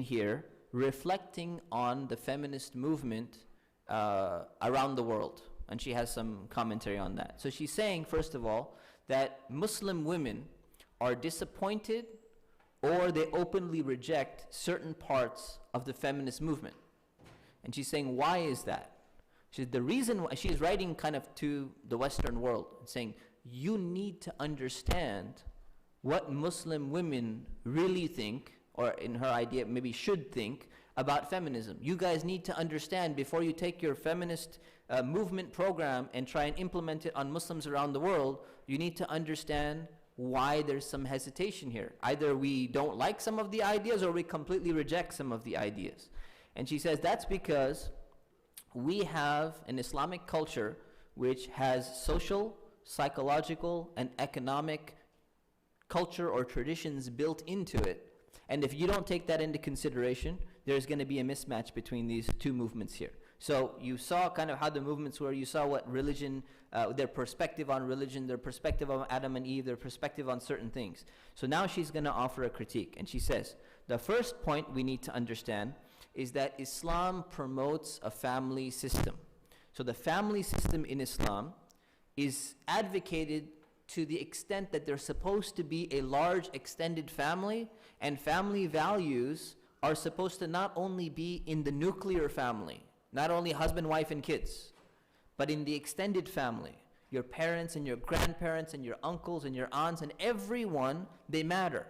here reflecting on the feminist movement around the world, and she has some commentary on that. So she's saying, first of all, that Muslim women are disappointed or they openly reject certain parts of the feminist movement. And she's saying, why is that? She's the reason why, she's writing kind of to the Western world, saying, you need to understand what Muslim women really think, or in her idea maybe should think, about feminism. You guys need to understand before you take your feminist movement program and try and implement it on Muslims around the world, you need to understand why there's some hesitation here. Either we don't like some of the ideas or we completely reject some of the ideas. And she says that's because we have an Islamic culture which has social, psychological, and economic culture or traditions built into it. And if you don't take that into consideration, there's going to be a mismatch between these two movements here. So you saw kind of how the movements were. You saw what religion, their perspective on religion, their perspective on Adam and Eve, their perspective on certain things. So now she's going to offer a critique. And she says, the first point we need to understand is that Islam promotes a family system. So the family system in Islam is advocated to the extent that there's supposed to be a large extended family, and family values are supposed to not only be in the nuclear family, not only husband, wife, and kids, but in the extended family. Your parents and your grandparents and your uncles and your aunts and everyone, they matter.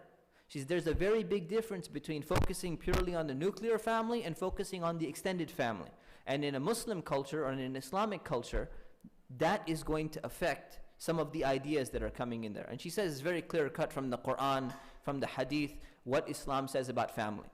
There's a very big difference between focusing purely on the nuclear family and focusing on the extended family. And in a Muslim culture or in an Islamic culture, that is going to affect some of the ideas that are coming in there. And she says it's very clear cut from the Quran, from the Hadith, what Islam says about family.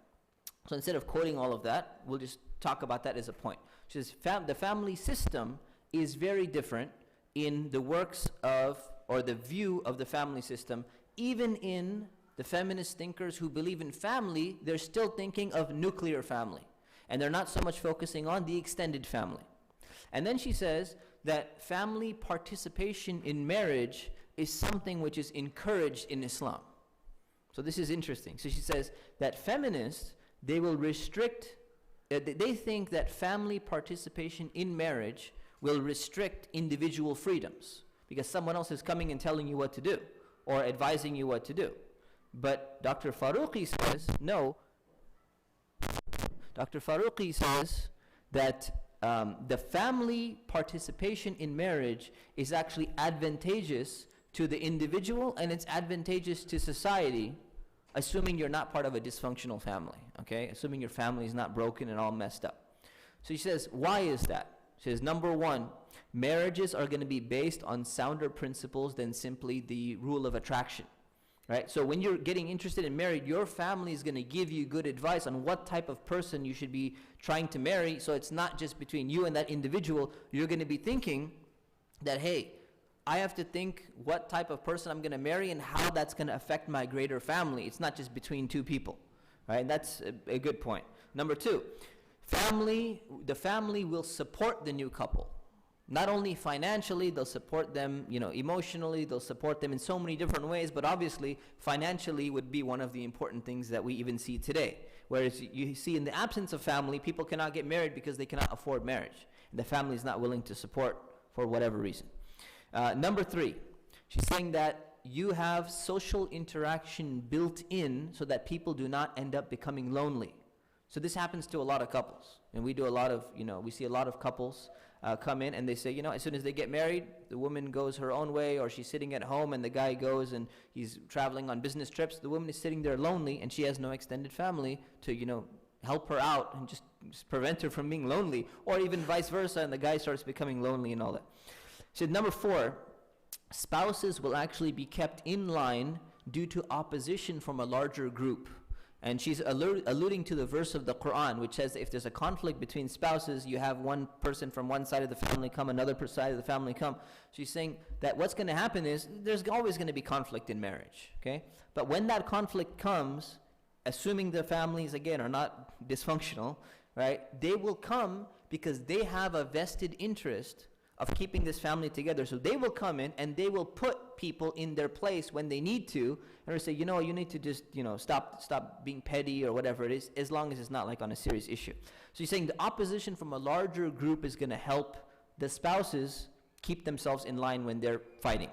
So instead of quoting all of that, we'll just talk about that as a point. She says the family system is very different in the works of, or the view of the family system. Even in the feminist thinkers who believe in family, they're still thinking of nuclear family. And they're not so much focusing on the extended family. And then she says that family participation in marriage is something which is encouraged in Islam. So this is interesting. So she says that feminists, they will restrict, they think that family participation in marriage will restrict individual freedoms because someone else is coming and telling you what to do or advising you what to do. But Dr. Faruqi says, no. Dr. Faruqi says that the family participation in marriage is actually advantageous to the individual and it's advantageous to society, assuming you're not part of a dysfunctional family, okay? Assuming your family is not broken and all messed up. So she says, why is that? She says, number one, marriages are going to be based on sounder principles than simply the rule of attraction. Right? So when you're getting interested in marriage, your family is going to give you good advice on what type of person you should be trying to marry. So it's not just between you and that individual. You're going to be thinking that, hey, I have to think what type of person I'm going to marry and how that's going to affect my greater family. It's not just between two people. Right? And that's a good point. Number two, the family will support the new couple. Not only financially, they'll support them, emotionally, they'll support them in so many different ways, but obviously financially would be one of the important things that we even see today. Whereas you see in the absence of family, people cannot get married because they cannot afford marriage. And the family is not willing to support for whatever reason. Number three, she's saying that you have social interaction built in so that people do not end up becoming lonely. So this happens to a lot of couples. And we do a lot of, we see a lot of couples come in and they say, as soon as they get married, the woman goes her own way, or she's sitting at home and the guy goes and he's traveling on business trips. The woman is sitting there lonely and she has no extended family to, help her out and just prevent her from being lonely, or even vice versa, and the guy starts becoming lonely and all that. So number four, spouses will actually be kept in line due to opposition from a larger group. And she's alluding to the verse of the Quran, which says that if there's a conflict between spouses, you have one person from one side of the family come, another side of the family come. She's saying that what's going to happen is there's always going to be conflict in marriage, okay? But when that conflict comes, assuming the families, again, are not dysfunctional, right, they will come because they have a vested interest of keeping this family together. So they will come in and they will put people in their place when they need to, and they'll say, you know, you need to just, you know, stop being petty or whatever it is, as long as it's not like on a serious issue. So he's saying the opposition from a larger group is going to help the spouses keep themselves in line when they're fighting.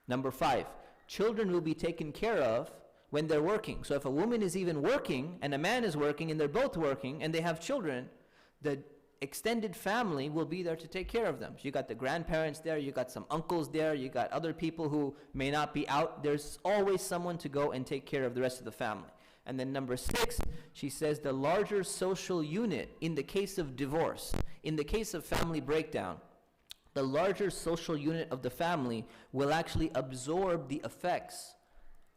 Number 5, children will be taken care of when they're working. So if a woman is even working and a man is working and they're both working and they have children, the extended family will be there to take care of them. So you got the grandparents there, you got some uncles there, you got other people who may not be out. There's always someone to go and take care of the rest of the family. And then number 6, she says the larger social unit in the case of divorce, in the case of family breakdown, the larger social unit of the family will actually absorb the effects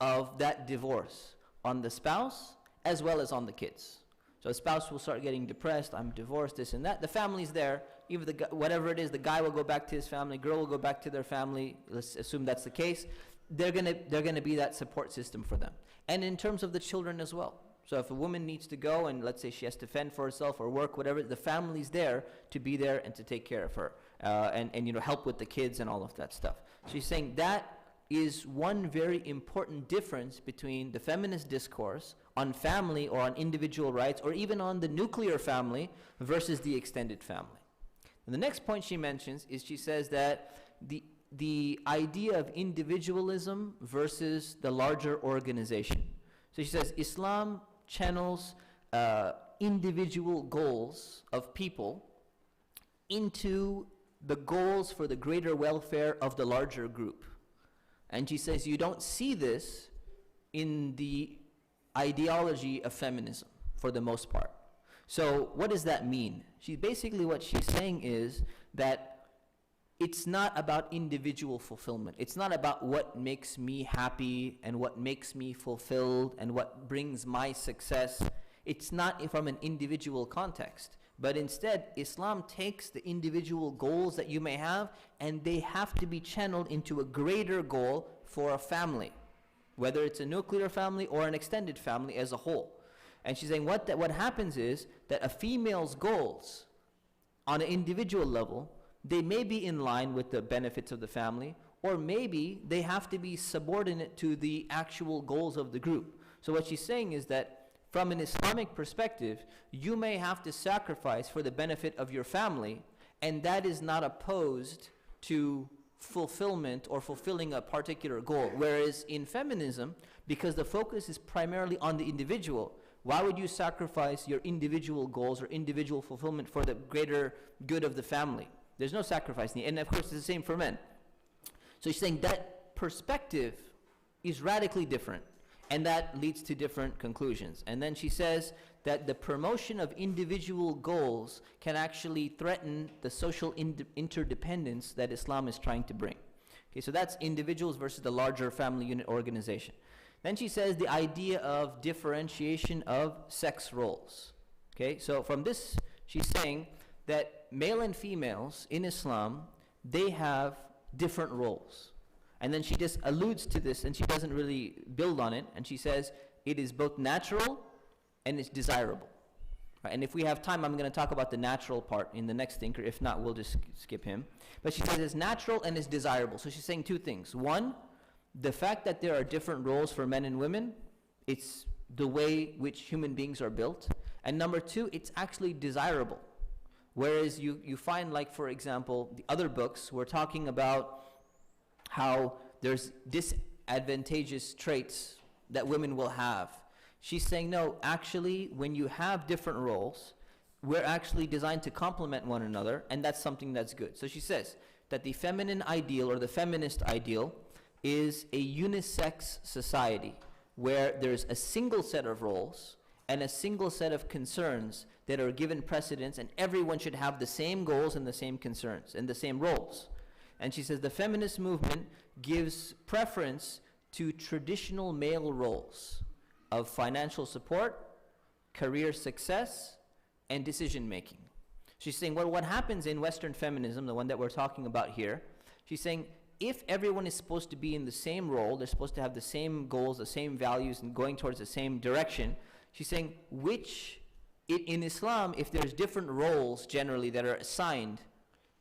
of that divorce on the spouse as well as on the kids. So a spouse will start getting depressed, I'm divorced, this and that. The family's there, even whatever it is, the guy will go back to his family, girl will go back to their family, let's assume that's the case. They're gonna be that support system for them. And in terms of the children as well. So if a woman needs to go and let's say she has to fend for herself or work, whatever, the family's there to be there and to take care of her. And you know, help with the kids and all of that stuff. She's saying that is one very important difference between the feminist discourse on family or on individual rights or even on the nuclear family versus the extended family. And the next point she mentions is she says that the idea of individualism versus the larger organization. So she says Islam channels individual goals of people into the goals for the greater welfare of the larger group. And she says you don't see this in the ideology of feminism for the most part. So what does that mean? Basically what she's saying is that it's not about individual fulfillment. It's not about what makes me happy and what makes me fulfilled and what brings my success. It's not from an individual context. But instead, Islam takes the individual goals that you may have and they have to be channeled into a greater goal for a family, whether it's a nuclear family or an extended family as a whole. And she's saying what happens is that a female's goals on an individual level, they may be in line with the benefits of the family, or maybe they have to be subordinate to the actual goals of the group. So what she's saying is that from an Islamic perspective, you may have to sacrifice for the benefit of your family, and that is not opposed to fulfillment or fulfilling a particular goal. Whereas in feminism, because the focus is primarily on the individual, why would you sacrifice your individual goals or individual fulfillment for the greater good of the family? There's no sacrifice needed. And of course, it's the same for men. So she's saying that perspective is radically different. And that leads to different conclusions. And then she says that the promotion of individual goals can actually threaten the social interdependence that Islam is trying to bring. Okay, so that's individuals versus the larger family unit organization. Then she says the idea of differentiation of sex roles. Okay, so from this, she's saying that male and females in Islam, they have different roles. And then she just alludes to this and she doesn't really build on it. And she says it is both natural and it's desirable. Right? And if we have time, I'm going to talk about the natural part in the next thinker. If not, we'll just skip him. But she says it's natural and it's desirable. So she's saying two things. One, the fact that there are different roles for men and women, it's the way which human beings are built. And number two, it's actually desirable. Whereas you find, like, for example, the other books, we're talking about how there's disadvantageous traits that women will have. She's saying, no, actually, when you have different roles, we're actually designed to complement one another, and that's something that's good. So she says that the feminine ideal or the feminist ideal is a unisex society where there's a single set of roles and a single set of concerns that are given precedence, and everyone should have the same goals and the same concerns and the same roles. And she says the feminist movement gives preference to traditional male roles of financial support, career success, and decision making. She's saying, well, what happens in Western feminism, the one that we're talking about here, she's saying if everyone is supposed to be in the same role, they're supposed to have the same goals, the same values, and going towards the same direction, she's saying in Islam, if there's different roles generally that are assigned,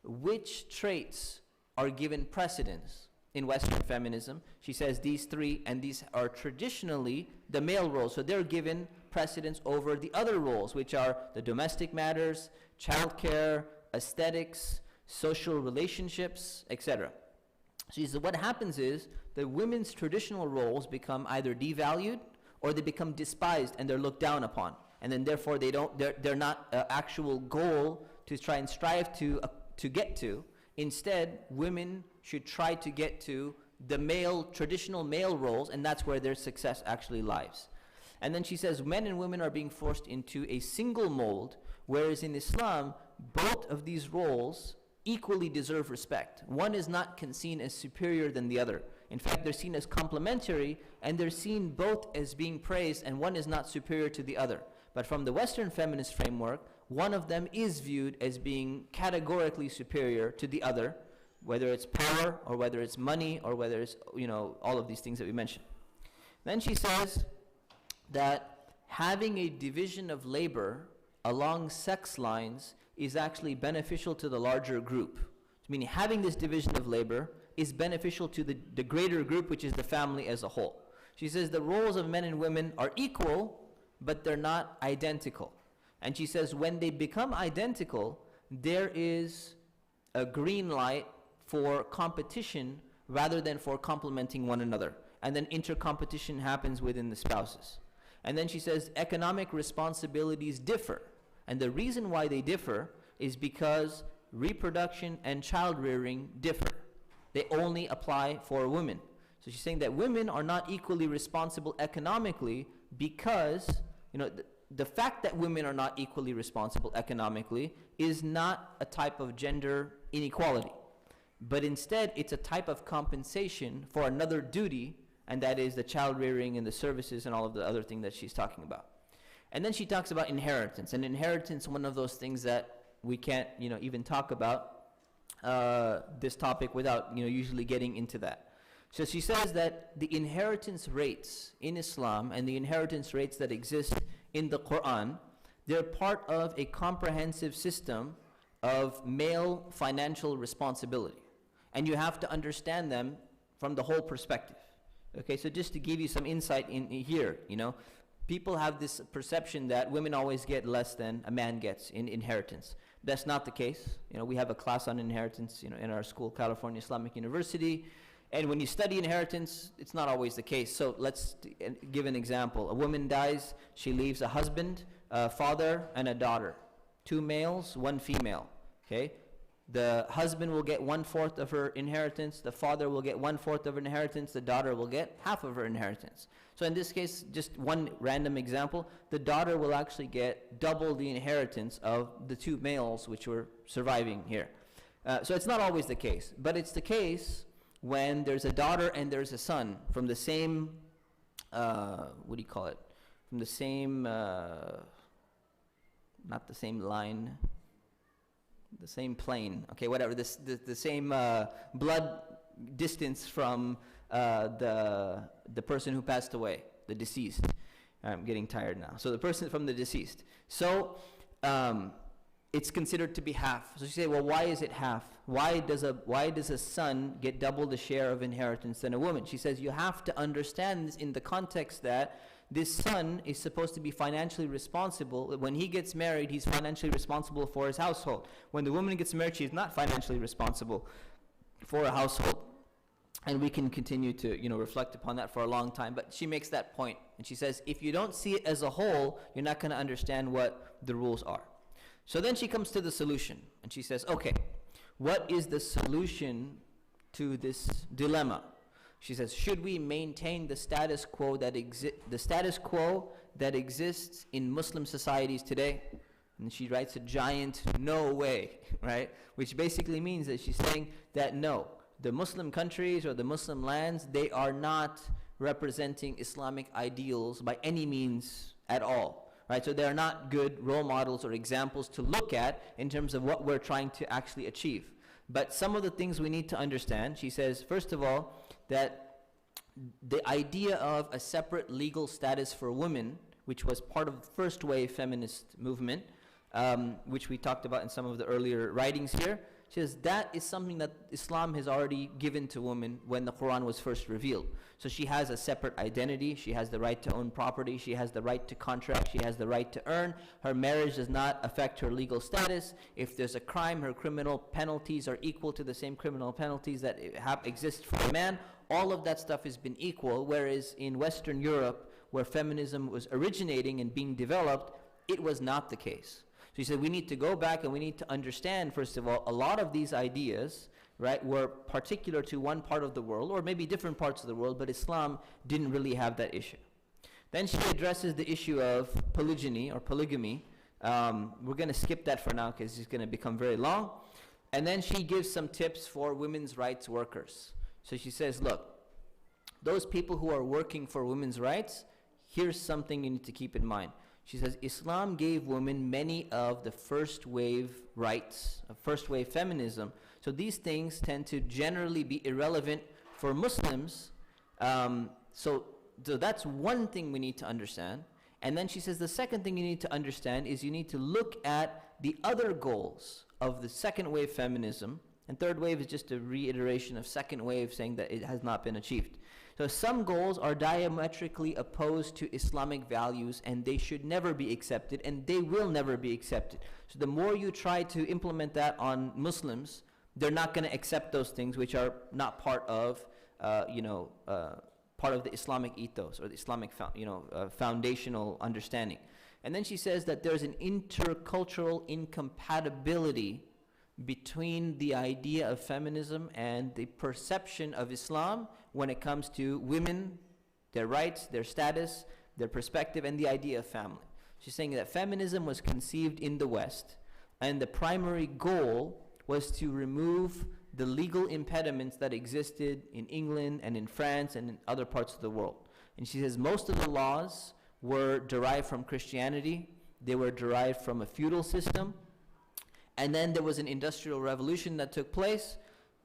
which traits are given precedence in Western feminism. She says these three, and these are traditionally the male roles, so they're given precedence over the other roles, which are the domestic matters, childcare, aesthetics, social relationships, etc. She says what happens is the women's traditional roles become either devalued or they become despised and they're looked down upon, and then therefore they're not an actual goal to try and strive to get to. Instead, women should try to get to the traditional male roles, and that's where their success actually lies. And then she says men and women are being forced into a single mold, whereas in Islam, both of these roles equally deserve respect. One is not seen as superior than the other. In fact, they're seen as complementary, and they're seen both as being praised, and one is not superior to the other. But from the Western feminist framework, one of them is viewed as being categorically superior to the other, whether it's power or whether it's money or whether it's, all of these things that we mentioned. Then she says that having a division of labor along sex lines is actually beneficial to the larger group. Meaning having this division of labor is beneficial to the greater group, which is the family as a whole. She says the roles of men and women are equal, but they're not identical. And she says when they become identical, there is a green light for competition rather than for complementing one another. And then intercompetition happens within the spouses. And then she says economic responsibilities differ. And the reason why they differ is because reproduction and child rearing differ. They only apply for women. So she's saying that women are not equally responsible economically because, the fact that women are not equally responsible economically is not a type of gender inequality, but instead it's a type of compensation for another duty, and that is the child rearing and the services and all of the other things that she's talking about. And then she talks about inheritance, and inheritance, one of those things that we can't even talk about this topic without usually getting into that. So she says that the inheritance rates in Islam and the inheritance rates that exist in the Quran, they're part of a comprehensive system of male financial responsibility. And you have to understand them from the whole perspective. Okay, so just to give you some insight in here, people have this perception that women always get less than a man gets in inheritance. That's not the case. We have a class on inheritance, in our school, California Islamic University. And when you study inheritance, it's not always the case. So let's give an example. A woman dies, she leaves a husband, a father, and a daughter. 2 males, 1 female. Okay? The husband will get 1/4 of her inheritance, the father will get 1/4 of her inheritance, the daughter will get half of her inheritance. So in this case, just one random example, the daughter will actually get double the inheritance of the 2 males which were surviving here. So it's not always the case, but it's the case when there's a daughter and there's a son from the same, from the same, not the same line, the same plane, okay, whatever, the same blood distance from the person who passed away, the deceased. I'm getting tired now. So the person from the deceased. So it's considered to be half. So you say, well, why is it half? Why does a son get double the share of inheritance than a woman? She says you have to understand this in the context that this son is supposed to be financially responsible. When he gets married, he's financially responsible for his household. When the woman gets married, she's not financially responsible for a household. And we can continue to, reflect upon that for a long time. But she makes that point. And she says, if you don't see it as a whole, you're not going to understand what the rules are. So then she comes to the solution. And she says, okay, what is the solution to this dilemma? She says, should we maintain the status quo that exists in Muslim societies today? And she writes a giant no way, right? Which basically means that she's saying that no, the Muslim countries or the Muslim lands, they are not representing Islamic ideals by any means at all, right? So they're not good role models or examples to look at in terms of what we're trying to actually achieve. But some of the things we need to understand, she says, first of all, that the idea of a separate legal status for women, which was part of the first wave feminist movement, which we talked about in some of the earlier writings here, She says that is something that Islam has already given to women when the Quran was first revealed. So she has a separate identity, she has the right to own property, she has the right to contract, she has the right to earn. Her marriage does not affect her legal status. If there's a crime, her criminal penalties are equal to the same criminal penalties that exist for a man. All of that stuff has been equal, whereas in Western Europe, where feminism was originating and being developed, it was not the case. So he said we need to go back and we need to understand, first of all, a lot of these ideas, right, were particular to one part of the world, or maybe different parts of the world, but Islam didn't really have that issue. Then she addresses the issue of polygyny or polygamy. We're going to skip that for now because it's going to become very long. And then she gives some tips for women's rights workers. So she says, look, those people who are working for women's rights, here's something you need to keep in mind. She says, Islam gave women many of the first wave rights, first wave feminism. So these things tend to generally be irrelevant for Muslims. So that's one thing we need to understand. And then she says the second thing you need to understand is you need to look at the other goals of the second wave feminism. And third wave is just a reiteration of second wave saying that it has not been achieved. So some goals are diametrically opposed to Islamic values and they should never be accepted and they will never be accepted. So the more you try to implement that on Muslims, they're not going to accept those things which are not part of, part of the Islamic ethos or the Islamic foundational understanding. And then she says that there's an intercultural incompatibility between the idea of feminism and the perception of Islam when it comes to women, their rights, their status, their perspective, and the idea of family. She's saying that feminism was conceived in the West, and the primary goal was to remove the legal impediments that existed in England and in France and in other parts of the world. And she says most of the laws were derived from Christianity, they were derived from a feudal system, and then there was an industrial revolution that took place.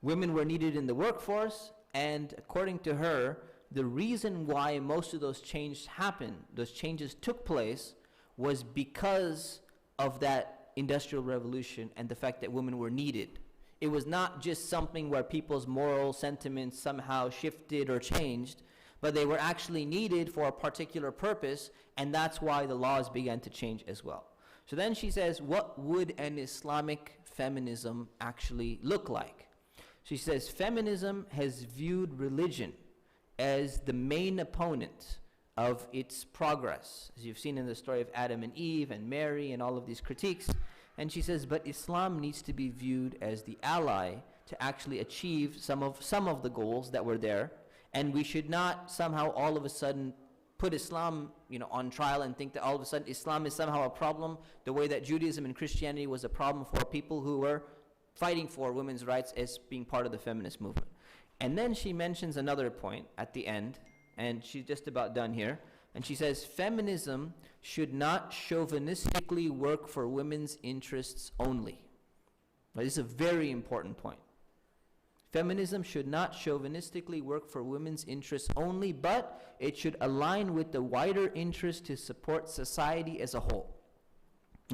Women were needed in the workforce, and according to her, the reason why most of those changes happened, those changes took place, was because of that industrial revolution and the fact that women were needed. It was not just something where people's moral sentiments somehow shifted or changed, but they were actually needed for a particular purpose, and that's why the laws began to change as well. So then she says, what would an Islamic feminism actually look like? She says, feminism has viewed religion as the main opponent of its progress, as you've seen in the story of Adam and Eve and Mary and all of these critiques. And she says, but Islam needs to be viewed as the ally to actually achieve some of the goals that were there. And we should not somehow all of a sudden put Islam, on trial and think that all of a sudden Islam is somehow a problem, the way that Judaism and Christianity was a problem for people who were fighting for women's rights as being part of the feminist movement. And then she mentions another point at the end, and she's just about done here, and she says, feminism should not chauvinistically work for women's interests only. Now, this is a very important point. Feminism should not chauvinistically work for women's interests only, but it should align with the wider interest to support society as a whole.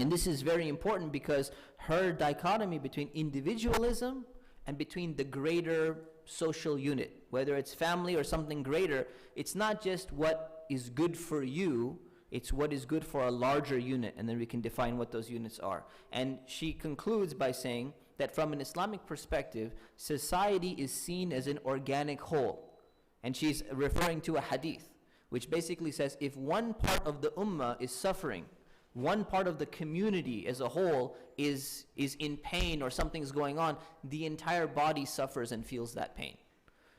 And this is very important because her dichotomy between individualism and between the greater social unit, whether it's family or something greater, it's not just what is good for you, it's what is good for a larger unit, and then we can define what those units are. And she concludes by saying that from an Islamic perspective, society is seen as an organic whole. And she's referring to a hadith, which basically says if one part of the ummah is suffering, one part of the community as a whole is in pain or something's going on, the entire body suffers and feels that pain.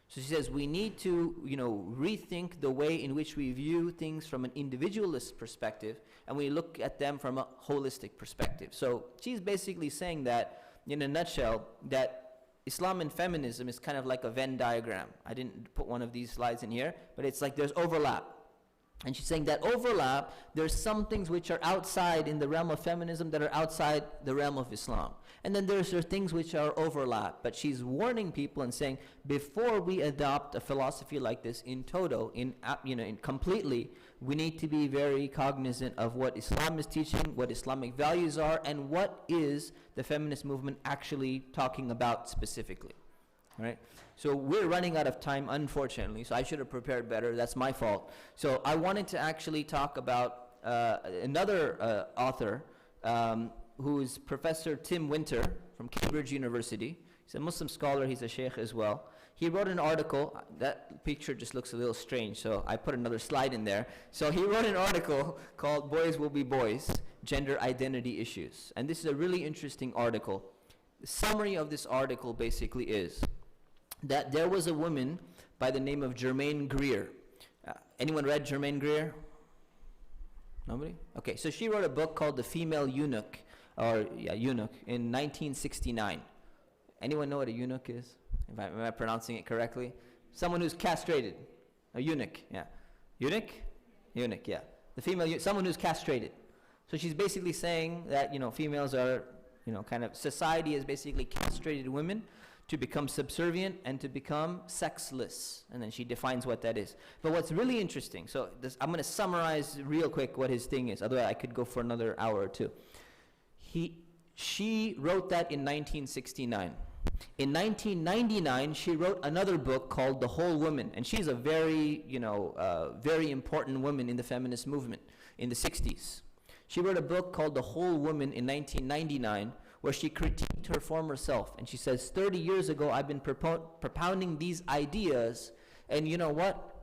So she says we need to, rethink the way in which we view things from an individualist perspective, and we look at them from a holistic perspective. So she's basically saying that, in a nutshell, that Islam and feminism is kind of like a Venn diagram. I didn't put one of these slides in here, but it's like there's overlap. And she's saying that overlap, there's some things which are outside in the realm of feminism that are outside the realm of Islam. And then there are things which are overlap. But she's warning people and saying, before we adopt a philosophy like this in toto, completely, we need to be very cognizant of what Islam is teaching, what Islamic values are, and what is the feminist movement actually talking about specifically. All right? So we're running out of time, unfortunately, so I should have prepared better. That's my fault. So I wanted to actually talk about another author who is Professor Tim Winter from Cambridge University. He's a Muslim scholar, he's a sheikh as well. He wrote an article, that picture just looks a little strange, so I put another slide in there. So he wrote an article called Boys Will Be Boys, Gender Identity Issues. And this is a really interesting article. The summary of this article basically is that there was a woman by the name of Germaine Greer. Anyone read Germaine Greer? Nobody? Okay, so she wrote a book called The Female Eunuch, Eunuch, in 1969. Anyone know what a eunuch is? Am I pronouncing it correctly? Someone who's castrated. A eunuch, yeah. Eunuch? Eunuch, yeah. The female, someone who's castrated. So she's basically saying that, females are, kind of, society has basically castrated women to become subservient and to become sexless. And then she defines what that is. But what's really interesting, so I'm going to summarize real quick what his thing is. Otherwise, I could go for another hour or two. She wrote that in 1969. In 1999, she wrote another book called The Whole Woman, and she's a very, very important woman in the feminist movement in the 60s. She wrote a book called The Whole Woman in 1999, where she critiqued her former self, and she says, 30 years ago, I've been propounding these ideas, and you know what?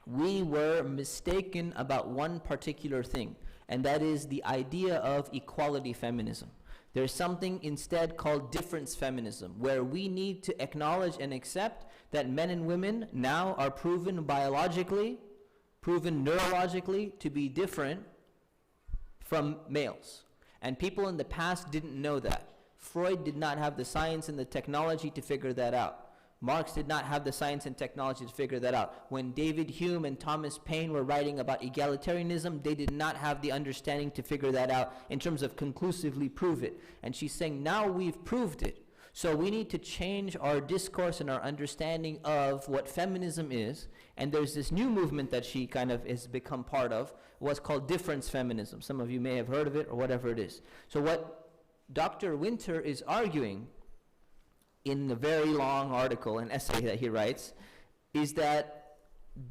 We were mistaken about one particular thing, and that is the idea of equality feminism. There's something instead called difference feminism, where we need to acknowledge and accept that men and women now are proven biologically, proven neurologically to be different from males. And people in the past didn't know that. Freud did not have the science and the technology to figure that out. Marx did not have the science and technology to figure that out. When David Hume and Thomas Paine were writing about egalitarianism, they did not have the understanding to figure that out in terms of conclusively prove it. And she's saying, now we've proved it. So we need to change our discourse and our understanding of what feminism is. And there's this new movement that she kind of has become part of, what's called difference feminism. Some of you may have heard of it or whatever it is. So what Dr. Winter is arguing in a very long article, an essay that he writes, is that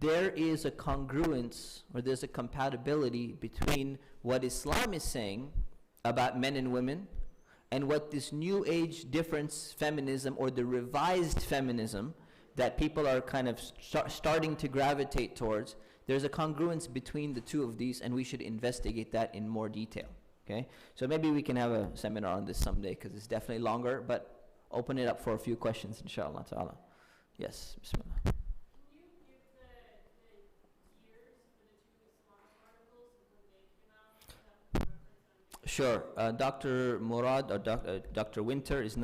there is a congruence, or there's a compatibility between what Islam is saying about men and women and what this new age difference feminism, or the revised feminism that people are kind of starting to gravitate towards. There's a congruence between the two of these, and we should investigate that in more detail. Okay? So maybe we can have a seminar on this someday, because it's definitely longer, but open it up for a few questions, inshallah ta'ala. Yes, bismillah. Can you give the years for the two Islamic articles when they came out? Sure. Dr. Murad or Dr. Winter is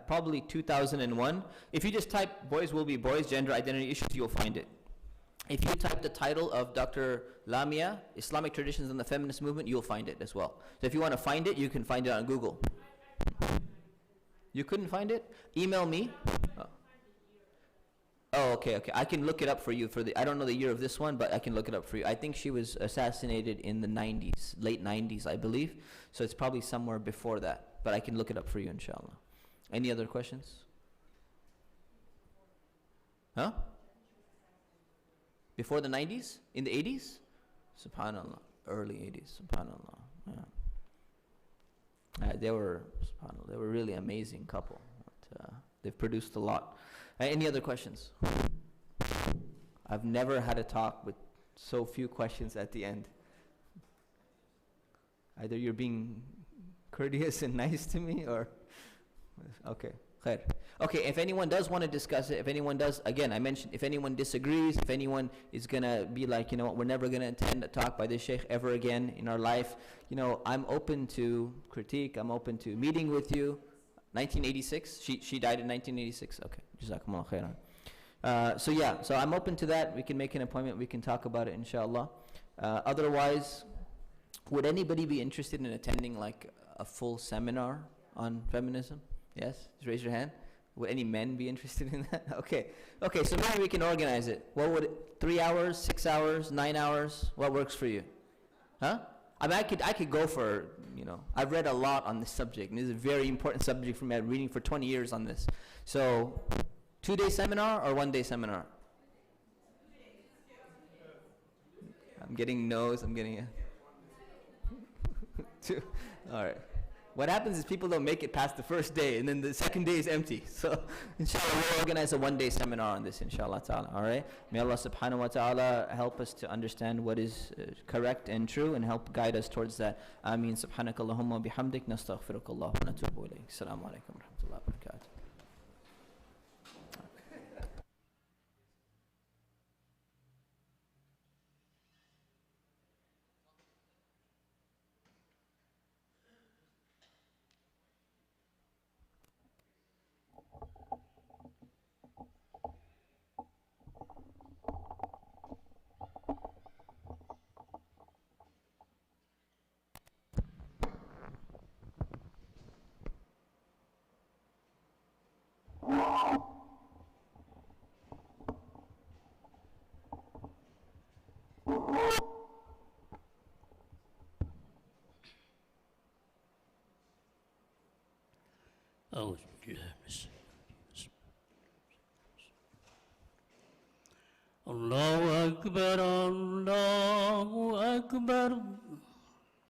probably 2001. If you just type Boys Will Be Boys, Gender Identity Issues, you'll find it. If you type the title of Dr. Lamia, Islamic Traditions and the Feminist Movement, you'll find it as well. So if you want to find it, you can find it on Google. You couldn't find it? Email me. Oh, okay. I can look it up for you. I don't know the year of this one, but I can look it up for you. I think she was assassinated in the 90s, late 90s, I believe. So it's probably somewhere before that, but I can look it up for you, inshallah. Any other questions? Huh? Before the 90s? In the 80s? Subhanallah. Early 80s. Subhanallah. Yeah. They were really amazing couple. But, they've produced a lot. Any other questions? I've never had a talk with so few questions at the end. Either you're being courteous and nice to me, or okay. Khair. Okay, if anyone does want to discuss it, if anyone does, again, I mentioned, if anyone disagrees, if anyone is going to be like, you know what, we're never going to attend a talk by this sheikh ever again in our life, I'm open to critique, I'm open to meeting with you. 1986, she died in 1986, okay, Jazakumullah khairan. So I'm open to that. We can make an appointment, we can talk about it, inshallah. Otherwise, would anybody be interested in attending like a full seminar on feminism? Yes, just raise your hand. Would any men be interested in that? Okay. Okay, so maybe we can organize it. What would 3 hours, 6 hours, 9 hours? What works for you? Huh? I mean, I could go for, I've read a lot on this subject, and this is a very important subject for me. I've been reading for 20 years on this. So, 2-day seminar or 1-day seminar? I'm getting no's, I'm getting a two. All right. What happens is people don't make it past the first day, and then the second day is empty. So, inshallah, we'll organize a 1-day seminar on this, inshallah ta'ala. All right? May Allah subhanahu wa ta'ala help us to understand what is correct and true, and help guide us towards that. Ameen. Subhanakallahumma bihamdik, nastaghfirukallah wa natubu ilayk. Assalamu alaikum wa rahmatullahi wa barakatuh. أعوذ بالله الله أكبر الله أكبر